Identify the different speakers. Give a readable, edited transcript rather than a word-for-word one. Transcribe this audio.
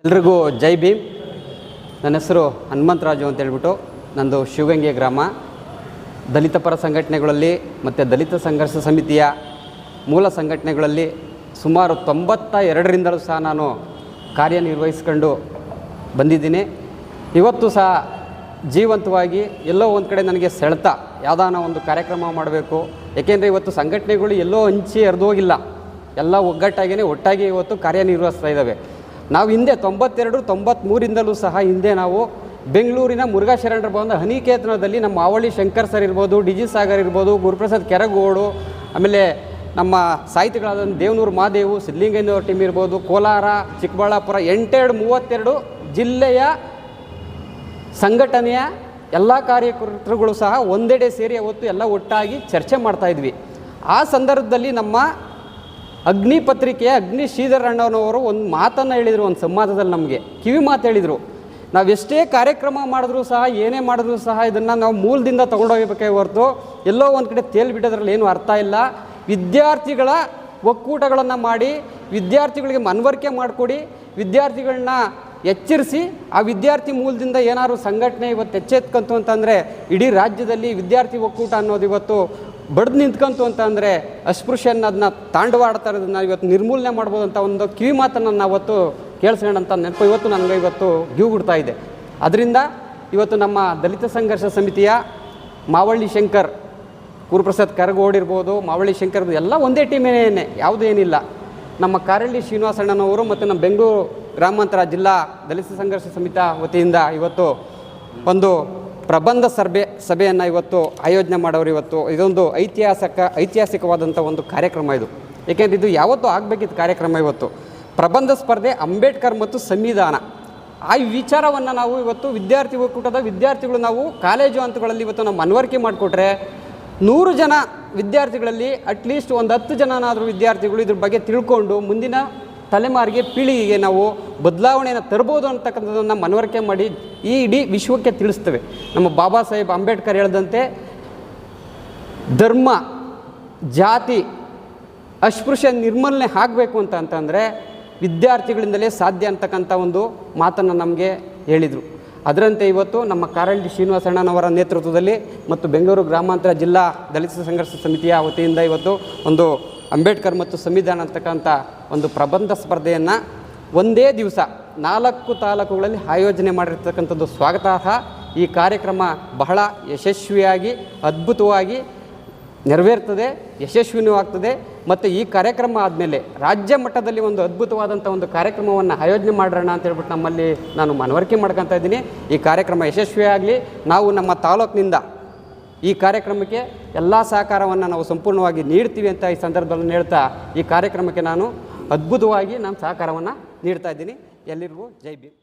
Speaker 1: ಎಲ್ರಿಗೂ ಜೈ ಭೀಮ್. ನನ್ನ ಹೆಸರು ಹನುಮಂತರಾಜು ಅಂತ ಹೇಳ್ಬಿಟ್ಟು, ನಂದು ಶಿವಗಂಗೆ ಗ್ರಾಮ. ದಲಿತ ಪರ ಸಂಘಟನೆಗಳಲ್ಲಿ ಮತ್ತು ದಲಿತ ಸಂಘರ್ಷ ಸಮಿತಿಯ ಮೂಲ ಸಂಘಟನೆಗಳಲ್ಲಿ ಸುಮಾರು 92ರಿಂದಲೂ ಸಹ ನಾನು ಕಾರ್ಯನಿರ್ವಹಿಸ್ಕೊಂಡು ಬಂದಿದ್ದೀನಿ. ಇವತ್ತು ಸಹ ಜೀವಂತವಾಗಿ ಎಲ್ಲೋ ಒಂದು ಕಡೆ ನನಗೆ ಸೆಳೆತ, ಯಾವುದಾನ ಒಂದು ಕಾರ್ಯಕ್ರಮ ಮಾಡಬೇಕು. ಏಕೆಂದರೆ ಇವತ್ತು ಸಂಘಟನೆಗಳು ಎಲ್ಲೋ ಹಂಚಿ ಹರಿದೋಗಿಲ್ಲ, ಎಲ್ಲ ಒಟ್ಟಾಗಿ ಇವತ್ತು ಕಾರ್ಯನಿರ್ವಹಿಸ್ತಾ ಇದ್ದಾವೆ. ನಾವು ಹಿಂದೆ 92, 93ರಿಂದಲೂ ಸಹ ಹಿಂದೆ ನಾವು ಬೆಂಗಳೂರಿನ ಮುರುಘಾ ಶರಣರ ಭವನದ ಹನಿಕೇತನದಲ್ಲಿ ನಮ್ಮ ಮಾವಳ್ಳಿ ಶಂಕರ್ ಸರ್ ಇರ್ಬೋದು, ಡಿ ಜಿ ಸಾಗರ್ ಇರ್ಬೋದು, ಗುರುಪ್ರಸಾದ್ ಕೆರಗೋಡು, ಆಮೇಲೆ ನಮ್ಮ ಸಾಹಿತಿಗಳಾದ ದೇವನೂರು ಮಹಾದೇವು, ಸಿದ್ಧಲಿಂಗಯ್ಯನವ್ರ ಟೀಮ್ ಇರ್ಬೋದು, ಕೋಲಾರ, ಚಿಕ್ಕಬಳ್ಳಾಪುರ, 32 ಜಿಲ್ಲೆಯ ಸಂಘಟನೆಯ ಎಲ್ಲ ಕಾರ್ಯಕರ್ತರುಗಳು ಸಹ ಒಂದೆಡೆ ಸೇರಿ ಅವತ್ತು ಎಲ್ಲ ಒಟ್ಟಾಗಿ ಚರ್ಚೆ ಮಾಡ್ತಾಯಿದ್ವಿ. ಆ ಸಂದರ್ಭದಲ್ಲಿ ನಮ್ಮ ಅಗ್ನಿ ಪತ್ರಿಕೆಯ ಅಗ್ನಿ ಶ್ರೀಧರಣ್ಣನವರು ಒಂದು ಮಾತನ್ನು ಹೇಳಿದರು. ಒಂದು ಸಂವಾದದಲ್ಲಿ ನಮಗೆ ಕಿವಿ ಮಾತು ಹೇಳಿದರು, ನಾವೆಷ್ಟೇ ಕಾರ್ಯಕ್ರಮ ಮಾಡಿದ್ರೂ ಸಹ, ಏನೇ ಮಾಡಿದ್ರೂ ಸಹ ಇದನ್ನು ನಾವು ಮೂಲದಿಂದ ತೊಗೊಂಡೋಗಬೇಕೇ ಹೊರತು ಎಲ್ಲೋ ಒಂದು ಕಡೆ ತೇಲ್ಬಿಟ್ಟೋದ್ರಲ್ಲಿ ಏನೂ ಅರ್ಥ ಇಲ್ಲ. ವಿದ್ಯಾರ್ಥಿಗಳ ಒಕ್ಕೂಟಗಳನ್ನು ಮಾಡಿ, ವಿದ್ಯಾರ್ಥಿಗಳಿಗೆ ಮನವರಿಕೆ ಮಾಡಿಕೊಡಿ, ವಿದ್ಯಾರ್ಥಿಗಳನ್ನ ಎಚ್ಚರಿಸಿ, ಆ ವಿದ್ಯಾರ್ಥಿ ಮೂಲದಿಂದ ಏನಾದ್ರು ಸಂಘಟನೆ ಇವತ್ತು ಎಚ್ಚೆತ್ಕಂತು ಅಂತಂದರೆ ಇಡೀ ರಾಜ್ಯದಲ್ಲಿ ವಿದ್ಯಾರ್ಥಿ ಒಕ್ಕೂಟ ಅನ್ನೋದು ಇವತ್ತು ಬಡ್ದು ನಿಂತ್ಕಂತು ಅಂತಂದರೆ ಅಸ್ಪೃಶ್ಯನ ಅದನ್ನ ತಾಂಡವಾಡ್ತಾ ಇರೋದನ್ನ ಇವತ್ತು ನಿರ್ಮೂಲನೆ ಮಾಡ್ಬೋದು ಅಂತ ಒಂದು ಕಿವಿ ಮಾತನ್ನು ನಾವು ಅವತ್ತು ಕೇಳಿಸ್ಕೊಂಡಂಥ ನೆನಪು ಇವತ್ತು ನನಗೆ ಇವತ್ತು ಗಿವ್ಗುಡ್ತಾ ಇದೆ. ಅದರಿಂದ ಇವತ್ತು ನಮ್ಮ ದಲಿತ ಸಂಘರ್ಷ ಸಮಿತಿಯ ಮಾವಳ್ಳಿ ಶಂಕರ್, ಗುರುಪ್ರಸಾದ್ ಕರಗೋಡಿರ್ಬೋದು, ಮಾವಳ್ಳಿ ಶಂಕರ್ ಎಲ್ಲ ಒಂದೇ ಟೀಮೇನೆ, ಯಾವುದೂ ಏನಿಲ್ಲ. ನಮ್ಮ ಕಾರಳ್ಳಿ ಶ್ರೀನಿವಾಸಣ್ಣನವರು ಮತ್ತು ನಮ್ಮ ಬೆಂಗಳೂರು ಗ್ರಾಮಾಂತರ ಜಿಲ್ಲಾ ದಲಿತ ಸಂಘರ್ಷ ಸಮಿತಿ ವತಿಯಿಂದ ಇವತ್ತು ಒಂದು ಪ್ರಬಂಧ ಸಭೆಯನ್ನು ಇವತ್ತು ಆಯೋಜನೆ ಮಾಡೋರು. ಇದೊಂದು ಐತಿಹಾಸಿಕವಾದಂಥ ಒಂದು ಕಾರ್ಯಕ್ರಮ ಇದು. ಏಕೆಂದರೆ ಇದು ಯಾವತ್ತೂ ಆಗಬೇಕಿತ್ತು ಕಾರ್ಯಕ್ರಮ. ಇವತ್ತು ಪ್ರಬಂಧ ಸ್ಪರ್ಧೆ, ಅಂಬೇಡ್ಕರ್ ಮತ್ತು ಸಂವಿಧಾನ, ಆ ವಿಚಾರವನ್ನು ನಾವು ಇವತ್ತು ವಿದ್ಯಾರ್ಥಿ ಒಕ್ಕೂಟದ ವಿದ್ಯಾರ್ಥಿಗಳು ನಾವು ಕಾಲೇಜು ಹಂತಗಳಲ್ಲಿ ಇವತ್ತು ನಾವು ಮನವರಿಕೆ ಮಾಡಿಕೊಟ್ರೆ 100 ಜನ ವಿದ್ಯಾರ್ಥಿಗಳಲ್ಲಿ ಅಟ್ಲೀಸ್ಟ್ ಒಂದು 10 ಜನನಾದರೂ ವಿದ್ಯಾರ್ಥಿಗಳು ಇದ್ರ ಬಗ್ಗೆ ತಿಳ್ಕೊಂಡು ಮುಂದಿನ ತಲೆಮಾರಿಗೆ, ಪೀಳಿಗೆಗೆ ನಾವು ಬದಲಾವಣೆಯನ್ನು ತರ್ಬೋದು ಅಂತಕ್ಕಂಥದ್ದನ್ನು ಮನವರಿಕೆ ಮಾಡಿ ಈ ಇಡೀ ವಿಶ್ವಕ್ಕೆ ತಿಳಿಸ್ತೇವೆ. ನಮ್ಮ ಬಾಬಾ ಸಾಹೇಬ್ ಅಂಬೇಡ್ಕರ್ ಹೇಳಿದಂತೆ ಧರ್ಮ, ಜಾತಿ, ಅಸ್ಪೃಶ್ಯ ನಿರ್ಮೂಲನೆ ಆಗಬೇಕು ಅಂತಂದರೆ ವಿದ್ಯಾರ್ಥಿಗಳಿಂದಲೇ ಸಾಧ್ಯ ಅಂತಕ್ಕಂಥ ಒಂದು ಮಾತನ್ನು ನಮಗೆ ಹೇಳಿದರು. ಅದರಂತೆ ಇವತ್ತು ನಮ್ಮ ಕಾರಳ್ಳಿ ಶ್ರೀನಿವಾಸಣ್ಣನವರ ನೇತೃತ್ವದಲ್ಲಿ ಮತ್ತು ಬೆಂಗಳೂರು ಗ್ರಾಮಾಂತರ ಜಿಲ್ಲಾ ದಲಿತ ಸಂಘರ್ಷ ಸಮಿತಿಯ ವತಿಯಿಂದ ಇವತ್ತು ಒಂದು ಅಂಬೇಡ್ಕರ್ ಮತ್ತು ಸಂವಿಧಾನ ಅಂತಕ್ಕಂಥ ಒಂದು ಪ್ರಬಂಧ ಸ್ಪರ್ಧೆಯನ್ನು ಒಂದೇ ದಿವಸ 4 ತಾಲೂಕುಗಳಲ್ಲಿ ಆಯೋಜನೆ ಮಾಡಿರ್ತಕ್ಕಂಥದ್ದು ಸ್ವಾಗತಾರ್ಹ. ಈ ಕಾರ್ಯಕ್ರಮ ಬಹಳ ಯಶಸ್ವಿಯಾಗಿ, ಅದ್ಭುತವಾಗಿ ನೆರವೇರ್ತದೆ, ಯಶಸ್ವಿನೂ ಆಗ್ತದೆ. ಮತ್ತು ಈ ಕಾರ್ಯಕ್ರಮ ಆದಮೇಲೆ ರಾಜ್ಯ ಮಟ್ಟದಲ್ಲಿ ಒಂದು ಅದ್ಭುತವಾದಂಥ ಒಂದು ಕಾರ್ಯಕ್ರಮವನ್ನು ಆಯೋಜನೆ ಮಾಡೋಣ ಅಂತ ಹೇಳ್ಬಿಟ್ಟು ನಮ್ಮಲ್ಲಿ ನಾನು ಮನವರಿಕೆ ಮಾಡ್ಕೊತಾ ಇದ್ದೀನಿ. ಈ ಕಾರ್ಯಕ್ರಮ ಯಶಸ್ವಿಯಾಗಲಿ. ನಾವು ನಮ್ಮ ತಾಲೂಕಿನಿಂದ ಈ ಕಾರ್ಯಕ್ರಮಕ್ಕೆ ಎಲ್ಲ ಸಹಕಾರವನ್ನು ನಾವು ಸಂಪೂರ್ಣವಾಗಿ ನೀಡ್ತೀವಿ ಅಂತ ಈ ಸಂದರ್ಭದಲ್ಲಿ ಹೇಳ್ತಾ, ಈ ಕಾರ್ಯಕ್ರಮಕ್ಕೆ ನಾನು ಅದ್ಭುತವಾಗಿ ನಾನು ಸಹಕಾರವನ್ನು ನೀಡ್ತಾ ಇದ್ದೀನಿ. ಎಲ್ಲರಿಗೂ ಜೈ ಭೀಮ್.